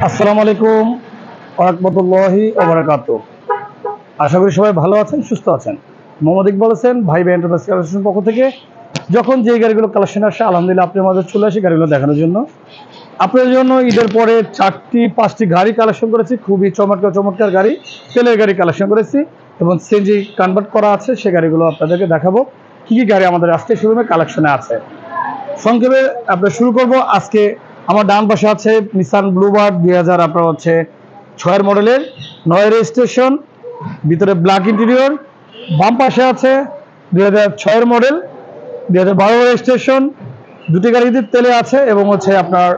আসসালামু আলাইকুম ওয়া রাহমাতুল্লাহি ওয়া বারাকাতুহু। আশা করি সবাই ভালো আছেন, সুস্থ আছেন। মোহাম্মদ ইকবাল হোসেন ভাই এন্টারপ্রাইজ কালেকশন পক্ষ থেকে যখন যে গাড়িগুলো কালেকশন আসে আলহামদুলিল্লাহ আপনার মাঝে চলে আসি গাড়িগুলো দেখানোর জন্য। আপনার জন্য ঈদের পরে 4-5টি গাড়ি কালেকশন করেছি, খুবই চমৎকার গাড়ি, তেলের গাড়ি কালেকশন করেছি এবং সিএনজি কনভার্ট করা আছে। সেই গাড়িগুলো আপনাদেরকে দেখাবো কী কী গাড়ি আমাদের আজকে শোরুমে কালেকশনে আছে। সংক্ষেপে আমরা শুরু করব। আজকে আমার ডান পাশে আছে নিসান ব্লুবার্ড 2000 আপনার হচ্ছে 6 মডেলের 9 রেজিস্ট্রেশন, ভিতরে ব্ল্যাক ইন্টেরিয়র। বাম পাশে আছে 2006 মডেল 2012 রেজিস্ট্রেশন, দুটি গাড়িতে তেলে আছে এবং হচ্ছে আপনার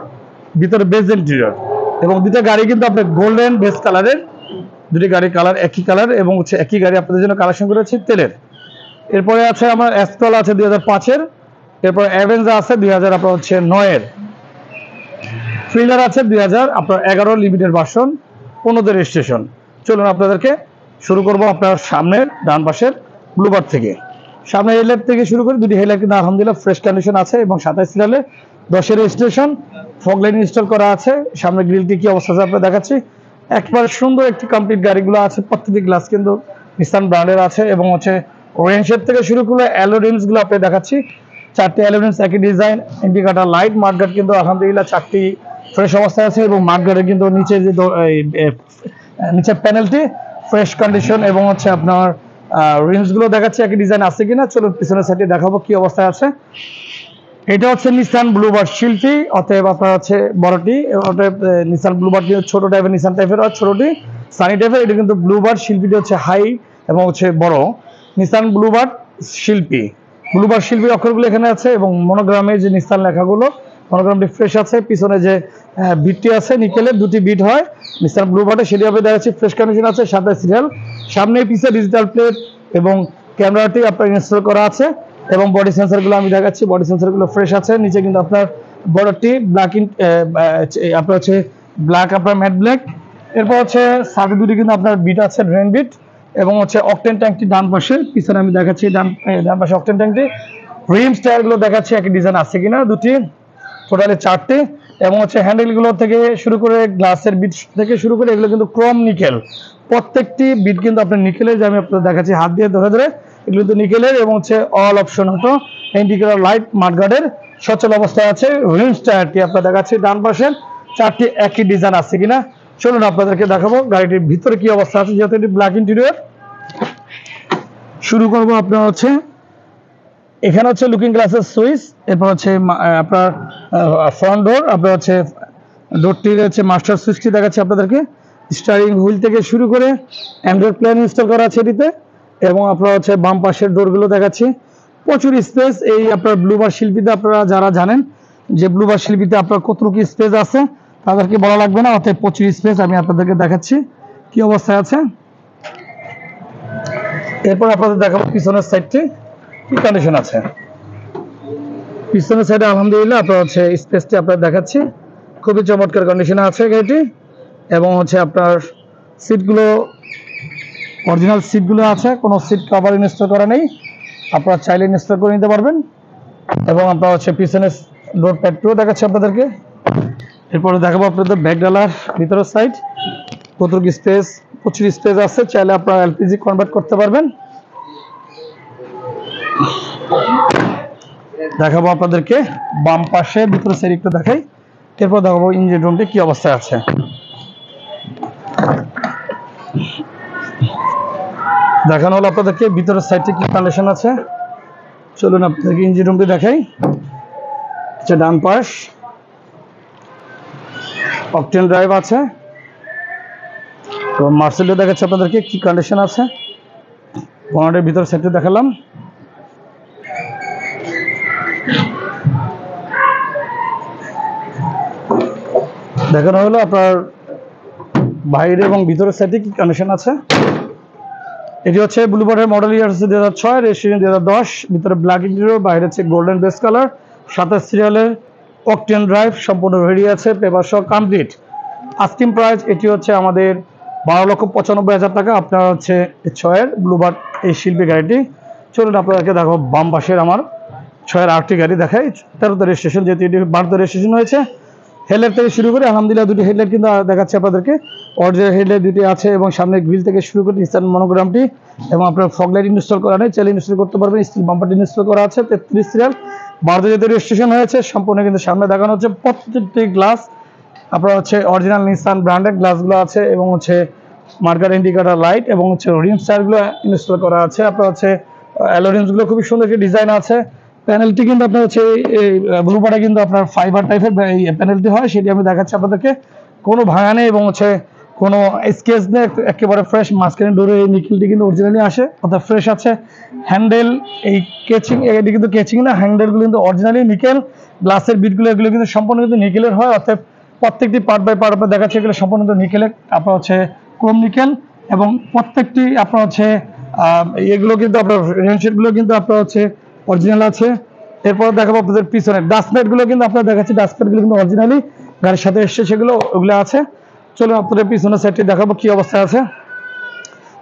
ভিতরে বেজ ইন্টেরিয়র। এবং দুটো গাড়ি কিন্তু আপনার গোল্ডেন বেজ কালারের, দুটি গাড়ি কালার একই কালার এবং হচ্ছে একই গাড়ি আপনাদের জন্য কালেকশন করেছি তেলের। এরপরে আছে আমার এস্ট্রল আছে 2005-এর, এরপর অ্যাভেঞ্জার আছে 2000 আপনার হচ্ছে 9-এর, ফ্রিলার আছে 2000 আপনার 11 লিমিটেড ভার্সন 15 রেজিস্ট্রেশন। চলুন আপনাদেরকে শুরু করব আপনার সামনের ডান পাশের ব্লুবার্ড থেকে। সামনে হেডলাইট থেকে শুরু করে দুটি হেডলাইট কিন্তু আলহামদুলিল্লাহ ফ্রেশ কন্ডিশন আছে এবং 27 সিরিয়ালে 10 রেজিস্ট্রেশন, ফগ লাইট ইনস্টল করা আছে। সামনে গ্রিলটি কি অবস্থা আছে আপনাদের দেখাচ্ছি। একবার সুন্দর একটি কমপ্লিট গাড়িগুলো আছে, প্রত্যেকটি গ্লাস কিন্তু নিসান ব্র্যান্ডের আছে এবং হচ্ছে রেঞ্জের থেকে শুরু করে অ্যালো রিমসগুলো আপনাদের দেখাচ্ছি। 4টি অ্যালো রিমস একই ডিজাইন, ইন্ডিকেটর লাইট, মাঠগার্ড কিন্তু আলহামদুলিল্লাহ 4টি ফ্রেশ অবস্থায় আছে এবং মাঠগার্ডের কিন্তু নিচে যে নিচের প্যানেলটি ফ্রেশ কন্ডিশন এবং হচ্ছে আপনার রিমসগুলো দেখাচ্ছি একই ডিজাইন আছে কিনা। চলুন পিছনের সাইডে দেখাবো কি অবস্থায় আছে। এটা হচ্ছে নিসান ব্লুবার্ড শিল্পী, অতএব আপনার হচ্ছে বড়টি, অতএব নিসান ব্লুবার্ড কিন্তু ছোট টাইপের নিসান টাইপের, আর ছোটটি সানি টাইপের। এটা কিন্তু ব্লুবার্ড শিল্পীটি হচ্ছে হাই এবং হচ্ছে বড়। নিসান ব্লুবার্ড শিল্পী, ব্লুবার্ড শিল্পীর অক্ষরগুলো এখানে আছে এবং মনোগ্রামে যে নিসান লেখাগুলো, মনোগ্রামটি ফ্রেশ আছে। পিছনে যে বিটটি আছে নিকেলের, দুটি বিট হয় নিসান ব্লুবার্ডে, সেটি হবে দেখাচ্ছি ফ্রেশ কন্ডিশন আছে। 27 সিরিয়াল, সামনে পিছে ডিজিটাল প্লেট এবং ক্যামেরাটি আপনার ইনস্টল করা আছে এবং বডি সেন্সরগুলো আমি দেখাচ্ছি, বডি সেন্সরগুলো ফ্রেশ আছে। নিচে কিন্তু আপনার বর্ডারটি ব্ল্যাক আপনার হচ্ছে ব্ল্যাক আপনার ম্যাট ব্ল্যাক। এরপর হচ্ছে সাইডে দুটি কিন্তু আপনার বিট আছে, ড্রেন বিট এবং হচ্ছে অকটেন ট্যাঙ্কটি ডান পাশে, পিছনে আমি দেখাচ্ছি ডান পাশে অকটেন ট্যাঙ্কটি। রিমস টায়ারগুলো দেখাচ্ছি একই ডিজাইন আছে কিনা, দুটি টোটালি 4টি এবং হচ্ছে হ্যান্ডেলগুলো থেকে শুরু করে গ্লাসের বিট থেকে শুরু করে এগুলো কিন্তু ক্রোম নিকেল, প্রত্যেকটি বিট কিন্তু আপনার নিকেলের, যে আমি আপনাদের দেখাচ্ছি হাত দিয়ে ধরে ধরে, এগুলো কিন্তু নিকেলের এবং হচ্ছে অল অপশন হতো। ইন্ডিকেটর লাইট মাঠগার্ডের সচল অবস্থায় আছে। রিমস টায়ারটি আপনার দেখাচ্ছি ডান পাশে, 4টি একই ডিজাইন আছে কিনা। চলুন আপনাদেরকে দেখাবো গাড়িটির ভিতরে কি অবস্থা আছে। যেহেতু এটি ব্ল্যাক ইন্টেরিয়র, শুরু করবো আপনার হচ্ছে এখানে হচ্ছে লুকিং গ্লাসের সুইচ, এরপর হচ্ছে আপনার ফ্রন্ট ডোর, আপনার হচ্ছে ডোরটির হচ্ছে মাস্টার সুইচটি দেখাচ্ছি আপনাদেরকে। স্টারিং হুইল থেকে শুরু করে অ্যান্ড্রয়েড প্ল্যান ইনস্টল করা আছে এটিতে এবং আপনার হচ্ছে বাম পাশের ডোরগুলো দেখাচ্ছি। প্রচুর স্পেস এই আপনার ব্লুবার্ড শিল্পীতে, আপনারা যারা জানেন যে ব্লুবার্ড শিল্পীতে আপনার কতটুকু স্পেস আছে তাদেরকে বলা লাগবে না, অর্থাৎ প্রচুর স্পেস আমি আপনাদেরকে দেখাচ্ছি কি অবস্থায় আছে। এরপর আপনাদের দেখাবো পিছনের সাইডটি কি কন্ডিশন আছে। পিছনের সাইডে আলহামদুলিল্লাহ আপনার হচ্ছে স্পেসটি আপনার দেখাচ্ছি, খুবই চমৎকার কন্ডিশনে আছে গাড়িটি এবং হচ্ছে আপনার সিটগুলো অরিজিনাল সিটগুলো আছে, কোনো সিট কভার ইনস্টল করা নেই, আপনারা চাইলে ইনস্টল করে নিতে পারবেন। এবং আপনার হচ্ছে পিছনের ডোর প্যাডটিও দেখাচ্ছি আপনাদেরকে। এরপরে দেখাবো আপনাদের ব্যাক ডালার ভিতরের সাইড, কতটুকু স্পেস, প্রচুর স্পেস আছে, চাইলে আপনারা এলপিজি কনভার্ট করতে পারবেন। দেখাবো আপনাদেরকে বাম পাশে ভিতরে সাইড একটু দেখাই, এরপর দেখাবো ইঞ্জিন রুমটি কি অবস্থায় আছে। দেখানো হলো আপনাদেরকে ভিতরের সাইডটি কি কন্ডিশন আছে। চলুন আপনাদেরকে ইঞ্জিন রুমটি দেখাই। ডান পাশ অকটেন ড্রাইভ আছে এবং মার্সেলও দেখাচ্ছে আপনাদেরকে কি কন্ডিশন আছে। বনেটের ভিতর সাইডটি দেখালাম। দেখানো হলো আপনার বাইরে এবং ভিতরের সাইডে কি কন্ডিশন আছে। এটি হচ্ছে ব্লুবার্ডের মডেল ইয়ার হচ্ছে 2006, রেজিস্ট্রেশন 2010, ভিতরে ব্ল্যাক ইন্টেরিয়র, বাইরে হচ্ছে গোল্ডেন বেস কালার, 27 সিরিয়ালের অকটেন ড্রাইভ, সম্পূর্ণ রেডি আছে, পেপার সহ কমপ্লিট। আস্কিং প্রাইস এটি হচ্ছে আমাদের 12,95,000 টাকা। আপনার হচ্ছে 6-এর ব্লুবার্ড এই শিল্পী গাড়িটি। চলুন আপনাদেরকে দেখো বাম পাশের আমার 6-এর আরেকটি গাড়ি দেখাই, 13তে রেজিস্ট্রেশন, যেহেতু এটি 12তে রেজিস্ট্রেশন হয়েছে। হেডলাইট থেকে শুরু করে আলহামদুলিল্লাহ দুটি হেডলাইট কিন্তু দেখাচ্ছে আপনাদেরকে। অরিজিনাল হেডলাইট দুটি আছে এবং সামনে গ্রিল থেকে শুরু করে নিসান মনোগ্রামটি এবং আপনার ফগ লাইট ইনস্টল করা নেই, চাইলে ইনস্টল করতে পারবেন। স্টিল বাম্পারটি ইনস্টল করা আছে, 33 সিরিয়াল, 12 যেহেতু রেজিস্ট্রেশন হয়েছে, সম্পূর্ণ কিন্তু সামনে দেখানো হচ্ছে। প্রত্যেকটি গ্লাস আপনার হচ্ছে অরিজিনাল নিসান ব্র্যান্ডেড গ্লাসগুলো আছে এবং হচ্ছে মার্কার ইন্ডিকেটর লাইট এবং হচ্ছে রিম স্টারগুলো ইনস্টল করা আছে। আপনার হচ্ছে অ্যালোরিমসগুলো খুবই সুন্দর একটি ডিজাইন আছে। প্যানেলটি কিন্তু আপনার হচ্ছে এই ব্লুপারে কিন্তু আপনার ফাইবার টাইপের এই প্যানেলটি হয়, সেটি আমি দেখাচ্ছি আপনাদেরকে। কোনো ভাঙা নেই এবং হচ্ছে কোনো স্কেচ নেই, একেবারে ফ্রেশ। মাঝখানে ডোরে এই নিকেলটি কিন্তু অরিজিনালি আসে, অর্থাৎ ফ্রেশ আছে। হ্যান্ডেল এই কেচিং, এটি কিন্তু কেচিং না, হ্যান্ডেলগুলো কিন্তু অরিজিনালি নিকেল। গ্লাসের বিটগুলো এগুলো কিন্তু সম্পূর্ণ কিন্তু নিকেলের হয়, অর্থাৎ প্রত্যেকটি পার্ট বাই পার্ট আপনার দেখাচ্ছে এগুলো সম্পূর্ণ কিন্তু নিকেলের, আপনার হচ্ছে ক্রোম নিকেল। এবং প্রত্যেকটি আপনার হচ্ছে এগুলো কিন্তু আপনার রেনশেডগুলো কিন্তু আপনার হচ্ছে অরিজিনাল আছে। এরপর দেখাবো আপনাদের পিছনে ডাস্টপ্যাডগুলো কিন্তু আপনার দেখাচ্ছি, ডাস্টপ্যাডগুলো কিন্তু অরিজিনালি গাড়ির সাথে এসছে, সেগুলো ওগুলো আছে। চলুন আপনাদের পিছনের সাইডটি দেখাবো কি অবস্থায় আছে।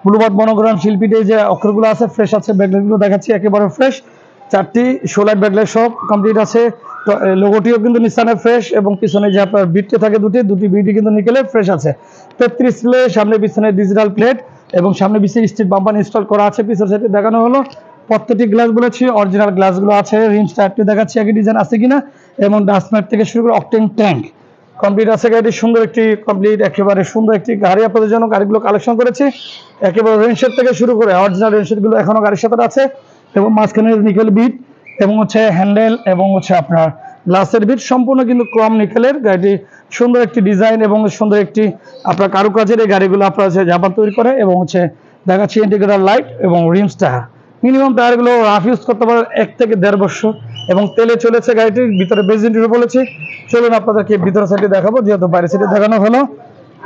ব্লুবার্ড মনোগ্রাম শিল্পীতে যে অক্ষরগুলো আছে ফ্রেশ আছে। ব্যাকলাইটগুলো দেখাচ্ছি একেবারে ফ্রেশ, 4টি শোলাইট ব্যাকলাইট সব কমপ্লিট আছে। তো লোগোটিও কিন্তু নিসানের ফ্রেশ এবং পিছনে যে আপনার বিটটি থাকে দুটি বিটই কিন্তু নিকেলে ফ্রেশ আছে। 33 প্লে, সামনে পিছনে ডিজিটাল প্লেট এবং সামনে পিছনে স্টিল বাম্পার ইনস্টল করা আছে। পিছনের সাইডে দেখানো হলো প্রত্যেকটি গ্লাস বলেছি অরিজিনাল গ্লাসগুলো আছে। রিম স্টারটি দেখাচ্ছি একই ডিজাইন আছে কিনা এবং ডাস্টম্যাট থেকে শুরু করে অকটেন ট্যাঙ্ক কমপ্লিট আছে। গাড়িটি সুন্দর একটি কমপ্লিট, একেবারে সুন্দর একটি গাড়ি আপনাদের জন্য গাড়িগুলো কালেকশন করেছি। একেবারে রেনশেড থেকে শুরু করে অরিজিনাল রেনশেডগুলো এখনো গাড়ির সাথে আছে এবং মাঝখানে নিকেল বিট এবং হচ্ছে হ্যান্ডেল এবং হচ্ছে আপনার গ্লাসের বিট সম্পূর্ণ কিন্তু ক্রোম নিকেলের। গাড়িটি সুন্দর একটি ডিজাইন এবং সুন্দর একটি আপনার কারুকাজের এই গাড়িগুলো আপনার হচ্ছে জাপান তৈরি করে এবং হচ্ছে দেখাচ্ছি ইন্ডিকেটর লাইট এবং রিমসটা। মিনিমাম টায়ারগুলো রাফ ইউজ করতে পারেন 1 থেকে 1.5 বছর এবং তেলে চলেছে গাড়িটির। ভিতরে বেজেন্টিও বলেছি। চলুন আপনাদেরকে ভিতরের সাইডে দেখাবো, যেহেতু বাইরের সাইডে দেখানো হলো।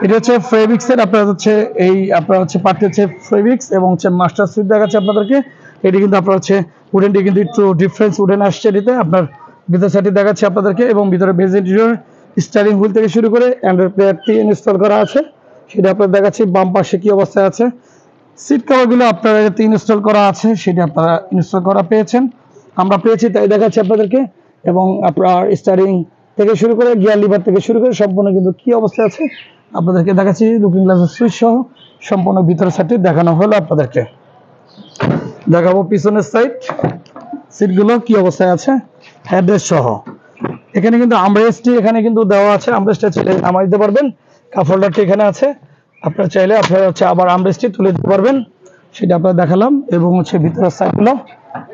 এটা হচ্ছে ফেব্রিক্সের আপনার হচ্ছে এই আপনার হচ্ছে পার্টি হচ্ছে ফেব্রিক্স এবং হচ্ছে মাস্টার সুইট দেখাচ্ছে আপনাদেরকে। এটি কিন্তু আপনার হচ্ছে উডেনটি কিন্তু একটু ডিফারেন্স উডেন আসছে এটিতে। আপনার ভিতর সাইডে দেখাচ্ছি আপনাদেরকে এবং ভিতরে বেজেন্টিওর স্টারিং হুইল থেকে শুরু করে অ্যান্ড্রয়েড প্লেয়ারটি ইনস্টল করা আছে, সেটা আপনার দেখাচ্ছি। বাম পাশে কি অবস্থায় আছে। সিট কভারগুলো আপনার ইনস্টল করা আছে, সেটা আপনারা ইনস্টল করা পেয়েছেন, আমরা পেয়েছি তাই দেখাচ্ছি আপনাদেরকে। এবং আপনার স্টারিং থেকে শুরু করে গিয়ার লিভার থেকে শুরু করে সম্পূর্ণ কিন্তু কি অবস্থায় আছে আপনাদেরকে দেখাচ্ছি। লুকিং গ্লাসের সুইচ সহ সম্পূর্ণ ভিতরের সাইডটি দেখানো হলো আপনাদেরকে। দেখাবো পিছনের সাইড, সিটগুলো কি অবস্থায় আছে হেডরেস্ট সহ। এখানে কিন্তু আমরেস্টটি এখানে কিন্তু দেওয়া আছে, আমরেস্টটা চাইলে নামাই দিতে পারবেন। কাপ হোল্ডারটি এখানে আছে, আপনারা চাইলে আপনারা হচ্ছে আবার আমরেস্টটি তুলে দিতে পারবেন, সেটা আপনারা দেখালাম। এবং হচ্ছে ভিতরের সাইডগুলো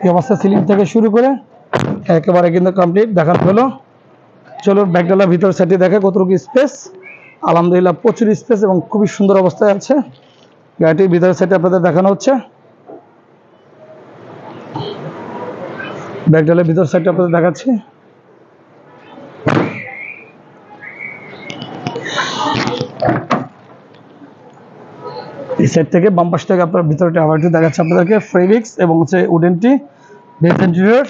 এই অবস্থা, সিলিং থেকে শুরু করে একেবারে কিন্তু কমপ্লিট দেখানো হলো। চলো ব্যাকডালার ভিতর সাইডে দেখে কতটুকু স্পেস। আলহামদুলিল্লাহ প্রচুর স্পেস এবং খুবই সুন্দর অবস্থায় আছে। গাড়িটির ভিতরের সাইডে আপনাদের দেখানো হচ্ছে। ব্যাকডালার ভিতর সাইডটা আপনাদের দেখাচ্ছি। এই সাইড থেকে বাম পাশ থেকে আপনার ভিতরটা আবার একটু দেখাচ্ছে আপনাদেরকে। ফেব্রিক্স এবং হচ্ছে উডেনটি বেস ইন্টেরিয়র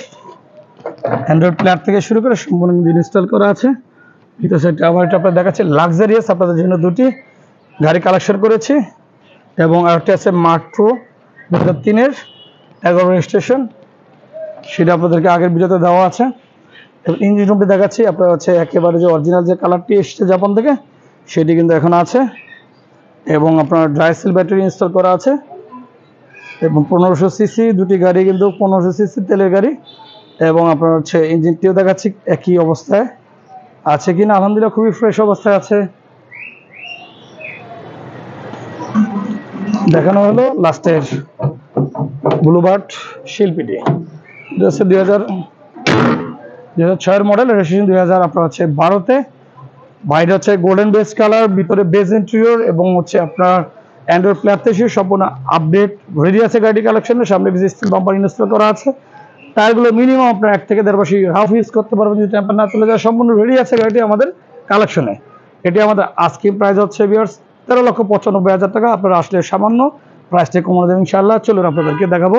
অ্যান্ড্রয়েড প্লেয়ার থেকে শুরু করে সম্পূর্ণ ইনস্টল করা আছে। ভিতর সাইডটা আবার এটা আপনার দেখাচ্ছে। লাক্সারিয়াস আপনাদের জন্য দুটি গাড়ি কালেকশন করেছি এবং আরেকটা আছে মার্ট্রো 2003-এর 11 রেজিস্ট্রেশন, সেটা আপনাদেরকে আগের ভিডিওতে দেওয়া আছে। এবং ইঞ্জিন রুমটি দেখাচ্ছি আপনার হচ্ছে একেবারে যে অরিজিনাল যে কালারটি এসছে জাপান থেকে সেটি কিন্তু এখন আছে এবং আপনার ড্রাই সেল ব্যাটারি ইনস্টল করা আছে এবং 1500 সিসি দুটি গাড়ি কিন্তু 1500 সিসি তেলের গাড়ি। এবং আপনার হচ্ছে ইঞ্জিনটিও দেখাচ্ছি একই অবস্থায় আছে কিনা, আলহামদুলিল্লাহ খুবই ফ্রেশ অবস্থায় আছে। দেখানো হলো লাস্টের ব্লুবার্ড শিল্পীটি, এটা হচ্ছে 2006-এর মডেল, রেজিস্ট্রেশন 2000 আপনার হচ্ছে 12-তে। বাইরে হচ্ছে গোল্ডেন বেস কালার, ভিতরে বেজ ইন্টেরিয়র এবং হচ্ছে আপনার অ্যান্ড্রয়েড প্লেয়ার থেকে সম্পূর্ণ আপডেট রেডি আছে গাড়ি কালেকশনের। সামনে বেশি স্টিল বাম্পার ইনস্টল করা আছে। টায়ারগুলো মিনিমাম আপনার 1 থেকে 1.5 বছর হাফ ইউজ করতে পারবেন যদি টেম্পার না চলে যায়। সম্পূর্ণ রেডি আছে গাড়িটি আমাদের কালেকশনে। এটি আমাদের আস্কিং প্রাইস হচ্ছে ভিউয়ার্স 13,95,000 টাকা। আপনারা আসলে সামান্য প্রাইসটা কমানো দেবেন ইনশাআল্লাহ। চলুন আপনাদেরকে দেখাবো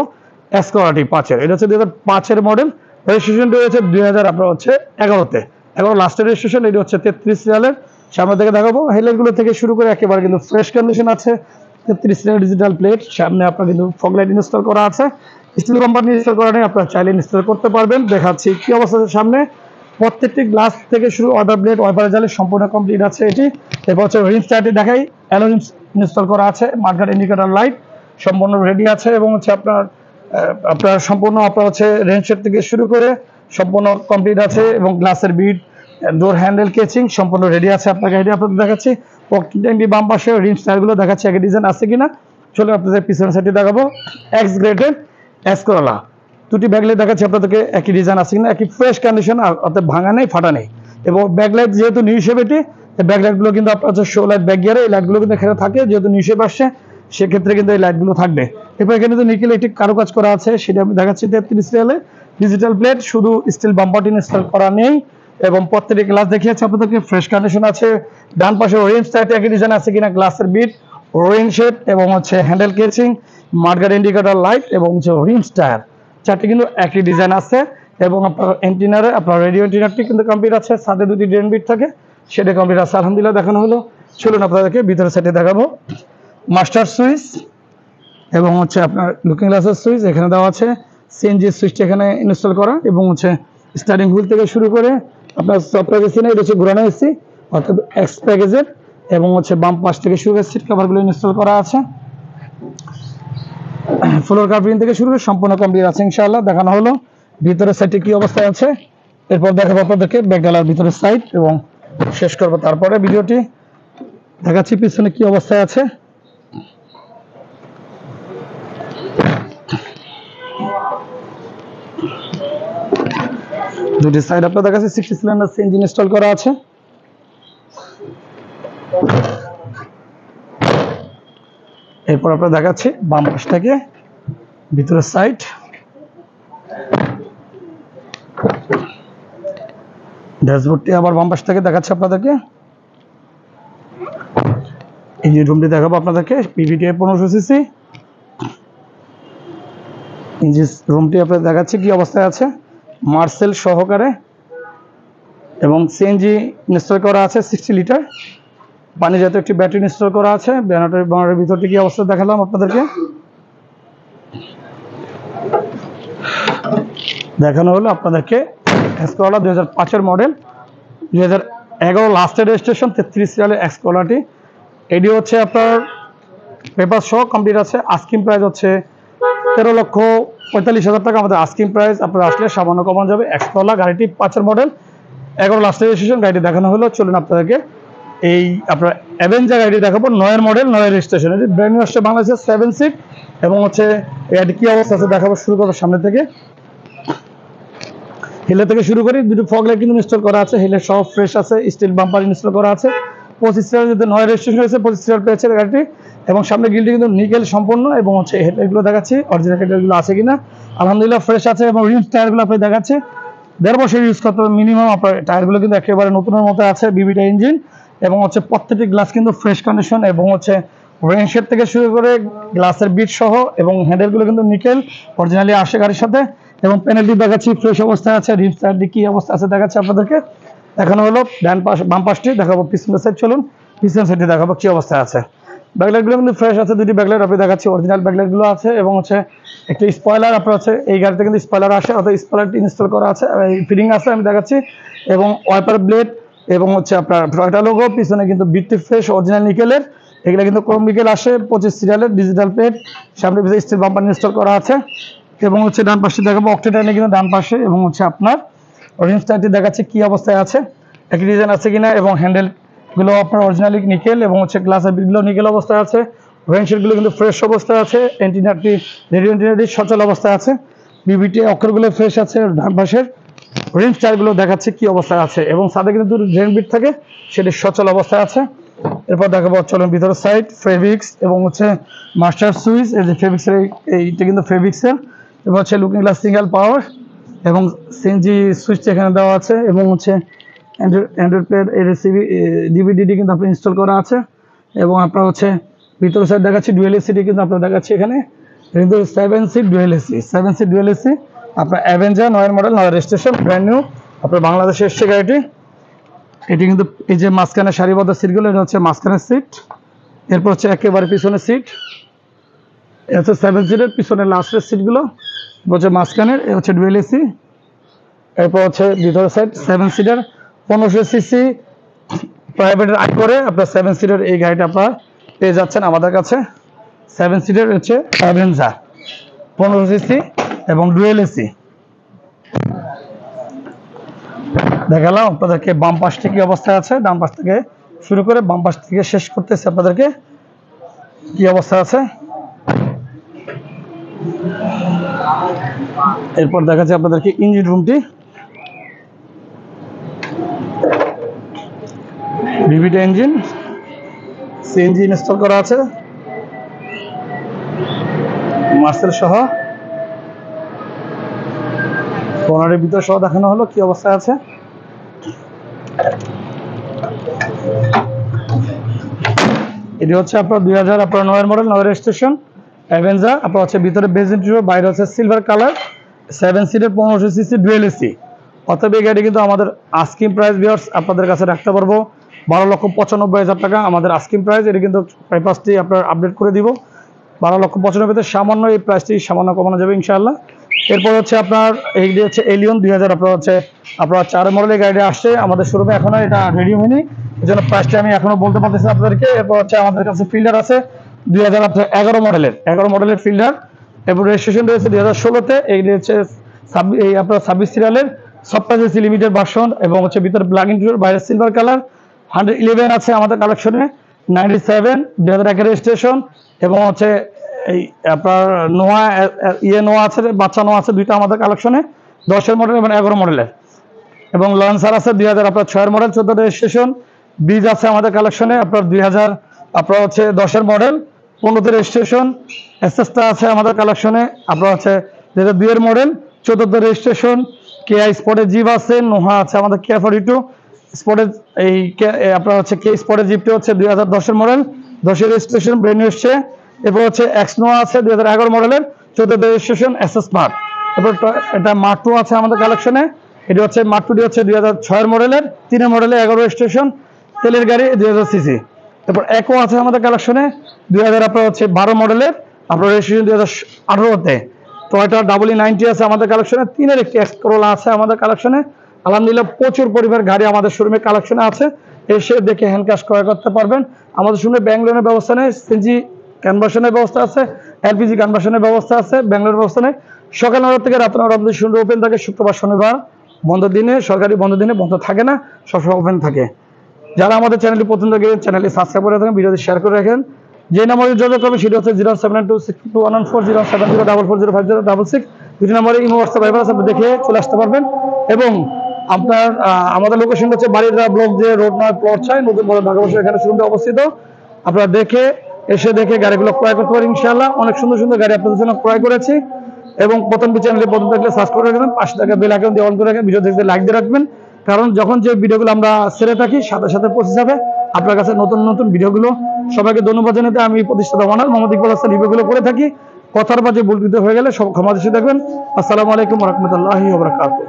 এসকোরাটি 5-এর, এটা হচ্ছে 2005-এর মডেল, রেজিস্ট্রেশন রয়েছে 2000 আপনার হচ্ছে 11-তে, 11 লাস্টের রেজিস্ট্রেশন। এটি হচ্ছে 33 সিরিয়ালের। সামনে থেকে দেখাবো হেডলাইটগুলো থেকে শুরু করে একেবারে কিন্তু ফ্রেশ কন্ডিশন আছে। 33 সিরিয়াল ডিজিটাল প্লেট, সামনে আপনার কিন্তু ফগ লাইট ইনস্টল করা আছে। স্টিল কোম্পানি ইনস্টল করা নেই, আপনারা চাইলে ইনস্টল করতে পারবেন। দেখাচ্ছি কি অবস্থা আছে সামনে। প্রত্যেকটি গ্লাস থেকে শুরু ওয়াইপার ব্লেড ওয়াইপার জালি সম্পূর্ণ কমপ্লিট আছে এটি। এরপর হচ্ছে রিম স্টার্টে দেখাই, অ্যালো রিম ইনস্টল করা আছে, মার্কার ইন্ডিকেটর লাইট সম্পূর্ণ রেডি আছে এবং হচ্ছে আপনার সম্পূর্ণ আপনার হচ্ছে রেঞ্জ সেট থেকে শুরু করে সম্পূর্ণ কমপ্লিট আছে এবং গ্লাসের বিট ডোর হ্যান্ডেল কেচিং সম্পূর্ণ রেডি আছে। আপনাকে এটি আপনাদের দেখাচ্ছি। ট্যাঙ্কি বাম পাশে রিম স্টাইলগুলো দেখাচ্ছি একই ডিজাইন আছে কিনা। চলো আপনাদের পিছনের সাইডে দেখাবো। এক্স গ্রেডের এস করলা দুটি ব্যাকলাইট দেখাচ্ছি আপনাদেরকে একই ডিজাইন আছে কিনা, একই ফ্রেশ কন্ডিশন, অর্থাৎ ভাঙা নেই ফাটা নেই। এবং ব্যাকলাইট যেহেতু নিউ শেপ এটি, ব্যাকলাইটগুলো কিন্তু আপনার হচ্ছে শো লাইট ব্যাক গিয়ারে এই লাইটগুলো কিন্তু এখানে থাকে, যেহেতু নিউ শেপ আসছে সেক্ষেত্রে কিন্তু এই লাইটগুলো থাকবে। এরপর এখানে তো নিকেল একটি কারুকাজ করা আছে, সেটা আমি দেখাচ্ছি 33 সিরিয়ালে ডিজিটাল প্লেট, শুধু স্টিল বাম্পারটি ইনস্টল করা নেই এবং প্রত্যেকটি গ্লাস দেখিয়েছি আপনাদেরকে ফ্রেশ কন্ডিশন আছে। ডান পাশে অরেঞ্জ টাইপ একই ডিজাইন আছে কিনা, গ্লাসের বিট অরেঞ্জ শেড এবং হচ্ছে হ্যান্ডেল কেচিং, মার্কার ইন্ডিকেটর লাইট এবং হচ্ছে রিম স্টার চারটি কিন্তু একই ডিজাইন আছে। এবং আপনার এন্টিনারে আপনার রেডিও এন্টিনারটি কিন্তু কমপ্লিট আছে, সাথে দুটি ড্রেন বিট থাকে সেটা কমপ্লিট আছে। আলহামদুলিল্লাহ দেখানো হলো। চলুন আপনাদেরকে ভিতরের সাইডে দেখাবো। মাস্টার সুইচ এবং হচ্ছে আপনার লুকিং গ্লাসের সুইচ এখানে দেওয়া আছে, সিএনজি সুইচটা এখানে ইনস্টল করা এবং হচ্ছে স্টার্টিং হুইল থেকে শুরু করে আপনার সফটওয়্যার এসি না, এটা হচ্ছে ঘোরানো এসি অর্থাৎ এক্স প্যাকেজের এবং হচ্ছে বাম পাশ থেকে শুরু করে সিট কভারগুলো ইনস্টল করা আছে। ফ্লোর কার্পিং থেকে শুরু করে সম্পূর্ণ কমপ্লিট আছে ইনশাআল্লাহ। দেখানো হলো ভিতরের সাইডে কি অবস্থায় আছে। এরপর দেখাবো আপনাদেরকে ব্যাকডালার ভিতরের সাইড এবং শেষ করবো তারপরে ভিডিওটি। দেখাচ্ছি পিছনে কি অবস্থায় আছে। দুটি সাইড আপনাদের কাছে 60 সিলিন্ডার ইঞ্জিন ইনস্টল করা আছে। এরপর আপনারা দেখাচ্ছি বাম পাশ থেকে ভিতরের সাইড। ড্যাশবোর্ডটি আবার বাম পাশ থেকে দেখাচ্ছি আপনাদেরকে। ইঞ্জিন রুমটি দেখাবো আপনাদেরকে, পিভিটিআই 1500 সিসি ইঞ্জিন রুমটি আপনাদের দেখাচ্ছি কি অবস্থায় আছে, মার্সেল সহকারে এবং সিএনজি ইনস্টল করা আছে 60 লিটার, পানি জাতীয় একটি ব্যাটারি ইনস্টল করা আছে। ব্যানারের ভিতরটি কি অবস্থা দেখালাম আপনাদেরকে। দেখানো হলো আপনাদেরকে এক্সকোলা 2005-এর মডেল, 2011 লাস্টের রেজিস্ট্রেশন, 33 সিরিয়ালের এক্সকোলাটি। এটি হচ্ছে আপনার পেপার সহ কমপ্লিট আছে। আস্কিং প্রাইস হচ্ছে 13,45,000 টাকা আমাদের আস্কিং প্রাইস। আপনারা আসলে সামান্য কমানো যাবে। এক্সকোলা গাড়িটি 5-এর মডেল, 11 লাস্টের রেজিস্ট্রেশন, গাড়িটি দেখানো হলো। চলুন আপনাদেরকে এই আপনার অ্যাভেঞ্জার গাড়িটি দেখাবো, 9-এর মডেল, 9-এর রেজিস্ট্রেশন। এটি ব্র্যান্ড নিউ আসছে বাংলাদেশের 7 সিট এবং হচ্ছে এটি কি অবস্থা আছে দেখাবো। শুরু করবো সামনে থেকে, হিলে থেকে শুরু করি। দুটো ফগ লাইট কিন্তু ইনস্টল করা আছে, হিলে সব ফ্রেশ আছে, স্টিল বাম্পার ইনস্টল করা আছে। 25 সিরিয়াল যদি 9 রেজিস্ট্রেশন হয়েছে, 25 সিরিয়াল পেয়েছে গাড়িটি এবং সামনে গ্রিলটি কিন্তু নিকেল সম্পূর্ণ এবং হচ্ছে হেডলাইটগুলো দেখাচ্ছি অরিজিনাল হেডলাইটগুলো আছে কিনা, আলহামদুলিল্লাহ ফ্রেশ আছে। এবং রিম টায়ারগুলো আপনি দেখাচ্ছে 1.5 বছর ইউজ করতে হবে মিনিমাম। আপনার টায়ারগুলো কিন্তু একেবারে নতুনের মতো আছে, বিবিটা ইঞ্জিন এবং হচ্ছে প্রত্যেকটি গ্লাস কিন্তু ফ্রেশ কন্ডিশন এবং হচ্ছে রেন শেড থেকে শুরু করে গ্লাসের বিট সহ এবং হ্যান্ডেলগুলো কিন্তু নিকেল অরিজিনালি আসে গাড়ির সাথে। এবং প্যানেলটি দেখাচ্ছি ফ্রেশ অবস্থায় আছে। রিম টায়ারটি কি অবস্থা আছে দেখাচ্ছি আপনাদেরকে। দেখানো হলো ডান পাশ, বাম পাশটি দেখাবো পিছনের সাইড। চলুন পিছনের সাইডটি দেখাবো কি অবস্থায় আছে। ব্যাকলাইটগুলো কিন্তু ফ্রেশ আছে, দুটি ব্যাকলাইট আপনি দেখাচ্ছি, অরিজিনাল ব্যাকলাইটগুলো আছে এবং হচ্ছে একটি স্পয়লার আপনার হচ্ছে এই গাড়িতে কিন্তু স্পয়লার আসে, অর্থাৎ স্পয়লারটি ইনস্টল করা আছে, ফিটিং আছে আমি দেখাচ্ছি। এবং ওয়াইপার ব্লেড এবং হচ্ছে আপনার টয়োটা লোগো, পিছনে কিন্তু বিটটি ফ্রেশ অরিজিনাল নিকেলের, এগুলো কিন্তু ক্রোম নিকেল আসে, 25 সিরিয়ালের ডিজিটাল প্লেট, সামনে পিছনে স্টিল বাম্পার ইনস্টল করা আছে। এবং হচ্ছে ডান পাশে দেখাবো অক্টেটাইনে কিন্তু ডান পাশে এবং হচ্ছে আপনার অরেঞ্জ টাইপটি দেখাচ্ছে কি অবস্থায় আছে, একই ডিজাইন আছে কিনা। এবং হ্যান্ডেলগুলো আপনার অরিজিনালি নিকেল এবং হচ্ছে গ্লাসের বিটগুলো নিকেল অবস্থায় আছে। রেনশেডগুলো কিন্তু ফ্রেশ অবস্থায় আছে। এন্টিনারটি রেডিও এন্টিনারটি সচল অবস্থায় আছে। বিবিটি অক্ষরগুলো ফ্রেশ আছে। ডান পাশের রেঞ্জ টায়ারগুলো দেখাচ্ছে কি অবস্থায় আছে এবং সাথে কিন্তু দুটো ড্রেন বিট থাকে, সেটি সচল অবস্থায় আছে। এরপর দেখাবো চলুন ভিতরের সাইড ফেব্রিক্স এবং হচ্ছে মাস্টার সুইচ, এই যে ফেব্রিক্সের এইটা কিন্তু ফেব্রিক্সের। এবার হচ্ছে লুকিং গ্লাস সিঙ্গেল পাওয়ার এবং সিএনজি সুইচটা এখানে দেওয়া আছে এবং হচ্ছে অ্যান্ড্রয়েড প্লেয়ার ডিভিডি কিন্তু আপনার ইনস্টল করা আছে। এবং আপনার হচ্ছে ভিতরের সাইড দেখাচ্ছি ডুয়েল এসিটি কিন্তু আপনার দেখাচ্ছি এখানে কিন্তু 7 seat dual AC, 7 seat dual AC আপনার অ্যাভেঞ্জার 9-এর মডেল, 9 রেজিস্ট্রেশন, ব্র্যান্ড নিউ আপনার বাংলাদেশে এসছে গাড়িটি। এটি কিন্তু এই যে মাঝখানে সারিবদ্ধ সিটগুলো, এটা হচ্ছে মাঝখানের সিট। এরপর হচ্ছে একেবারে পিছনের সিট, এটা হচ্ছে 7 সিটের পিছনের লাস্টের সিটগুলো হচ্ছে মাঝখানের, এ হচ্ছে ডুয়েল এসি এরপর হচ্ছে ভিতরের সাইড 7 সিটার 1500 সিসি প্রাইভেটের আই করে আপনার 7 সিটার এই গাড়িটা আপনার পেয়ে যাচ্ছেন আমাদের কাছে। 7 সিটার হচ্ছে অ্যাভেঞ্জার 1500 সিসি এবং ডুয়েল এসি। দেখালাম আপনাদেরকে বাম পাশটি কি অবস্থায় আছে, ডান পাশ থেকে শুরু করে বাম পাশ থেকে শেষ করতেছে আপনাদেরকে কি অবস্থা আছে। এরপর দেখা যাচ্ছে আপনাদেরকে ইঞ্জিন রুমটি, ভিভিটা ইঞ্জিন, সিএনজি ইনস্টল করা আছে মার্সেল সহ, কর্নারের ভিতর সহ দেখানো হলো কি অবস্থায় আছে। এটি হচ্ছে আপনার 2000 আপনার 9 মডেল 9 রেজিস্ট্রেশন অ্যাভেঞ্জার। আপনার হচ্ছে ভিতরে বেজ ইন্টেরিয়র, বাইরে হচ্ছে সিলভার কালার, 7 সিটের 1500 সিসি ডুয়েল এসি। অতএব এই গাড়ি কিন্তু আমাদের আস্কিং প্রাইস ভিউয়ার্স আপনাদের কাছে রাখতে পারবো 12,95,000 টাকা আমাদের আস্কিং প্রাইস। এটি কিন্তু পেপারসটি আপনার আপডেট করে দিব 12,95,000 সামান্য এই প্রাইসটি সামান্য কমানো যাবে ইনশাআল্লাহ। এরপর হচ্ছে আপনার এইটি হচ্ছে এলিয়ন 2000 আপনার হচ্ছে আপনার 4 মডেলের গাড়ি আসছে আমাদের শোরুমে, এখনো এটা রেডি হয়নি, এই জন্য প্রাইসটা আমি এখনো বলতে পারতেছি না আপনাদেরকে। এরপর হচ্ছে আমাদের কাছে ফিল্ডার আছে 2011 মডেলের ফিল্ডার, এরপর রেজিস্ট্রেশন রয়েছে 2016-তে। এইটি হচ্ছে এই আপনার 26 সিরিয়ালের সফটওয়্যার এসি লিমিটেড ভার্সন এবং হচ্ছে ভিতরে ব্ল্যাক ইন্টেরিয়র, বাইরে সিলভার কালার। 111 আছে আমাদের কালেকশনে, 97 2001 রেজিস্ট্রেশন এবং হচ্ছে এই আপনার নোয়া নোয়া আছে, বাচ্চা নোয়া আছে দুইটা আমাদের কালেকশনে 10 মডেল এবং 11 মডেলের। এবং লঞ্চার আছে 2000 আপনার 6 মডেল 14 রেজিস্ট্রেশন। বীজ আছে আমাদের কালেকশনে আপনার 2000 আপনার হচ্ছে 10 মডেল 15 রেজিস্ট্রেশন। এসএসটা আছে আমাদের কালেকশনে আপনার হচ্ছে 2002 মডেল 14 রেজিস্ট্রেশন। কেআই স্পটের জিপ আছে, নোহা আছে আমাদের কেয়া 42 স্পটের এই আপনার হচ্ছে কে স্পটের জিপটি হচ্ছে 2010 মডেল 10 রেজিস্ট্রেশন ব্র্যান্ড নিউ এসছে। এরপর হচ্ছে এক্স নোয়া আছে 2011 মডেলের 14 রেজিস্ট্রেশন এসএস স্মার্ট। এরপর এটা মার্ক2 আছে আমাদের কালেকশনে, এটি হচ্ছে মার্ক2টি হচ্ছে 2006 মডেলের 3 মডেলে 11 রেজিস্ট্রেশন তেলের গাড়ি 2000 সিসি। এরপর একো আছে আমাদের কালেকশনে 2000 আপনার হচ্ছে 12 মডেলের আপনার রেজিস্ট্রেশন 2018-তে। টয়োটা EE90 আছে আমাদের কালেকশনে, 3-এর একটি এক্স করোলা আছে আমাদের কালেকশনে। আলহামদুলিল্লাহ প্রচুর পরিমাণ গাড়ি আমাদের শোরুমে কালেকশনে আছে, এসে দেখে হ্যান্ড ক্যাশ ক্রয় করতে পারবেন। আমাদের শোরুমে ব্যাংক লোনের ব্যবস্থা নেই, সিএনজি কনভার্সনের ব্যবস্থা আছে, এলপিজি কনভার্সনের ব্যবস্থা আছে, ব্যাংক লোনের ব্যবস্থা নেই। সকাল 9টা থেকে রাত 9টা অবধি শোরুম ওপেন থাকে, শুক্রবার শনিবার বন্ধ দিনে, সরকারি বন্ধ দিনে বন্ধ থাকে না, সবসময় ওপেন থাকে। যারা আমাদের চ্যানেলটি পছন্দ করেন চ্যানেলটি সাবস্ক্রাইব করে রাখেন, ভিডিওটি শেয়ার করে রাখেন। যে নাম্বারে যোগাযোগ করবেন সেটি হচ্ছে 0726214 070440506। দুটি নম্বরে ইমো হোয়াটসঅ্যাপ ভাইবার আছে, দেখে চলে আসতে পারবেন। এবং আপনার আমাদের লোকেশন হচ্ছে বাড়িরা ব্লক যে রোড 9 প্লট 6 নতুন বড় ঢাকা বসে এখানে শোরুমটা অবস্থিত। আপনারা দেখে গাড়িগুলো ক্রয় করতে পারেন ইনশাআল্লাহ। অনেক সুন্দর সুন্দর গাড়ি আপনাদের জন্য ক্রয় করেছি। এবং প্রথম চ্যানেলে প্রথম থাকলে সাবস্ক্রাইব করে রাখবেন, পাশে থাকা বেল আইকন দিয়ে অন করে রাখবেন, ভিডিও দেখতে লাইক দিয়ে রাখবেন। কারণ যখন যে ভিডিওগুলো আমরা ছেড়ে থাকি সাথে সাথে পৌঁছে যাবে আপনার কাছে নতুন নতুন ভিডিওগুলো। সবাইকে ধন্যবাদ জানাতে আমি প্রতিষ্ঠাতা মোহাম্মদ ইকবাল হাসান রিভিউগুলো করে থাকি। কথার মাঝে ভুল ত্রুটি হয়ে গেলে সব ক্ষমা দৃষ্টি দেখবেন। আসসালামু আলাইকুম ওয়া রাহমাতুল্লাহি ওয়া বারাকাতুহু।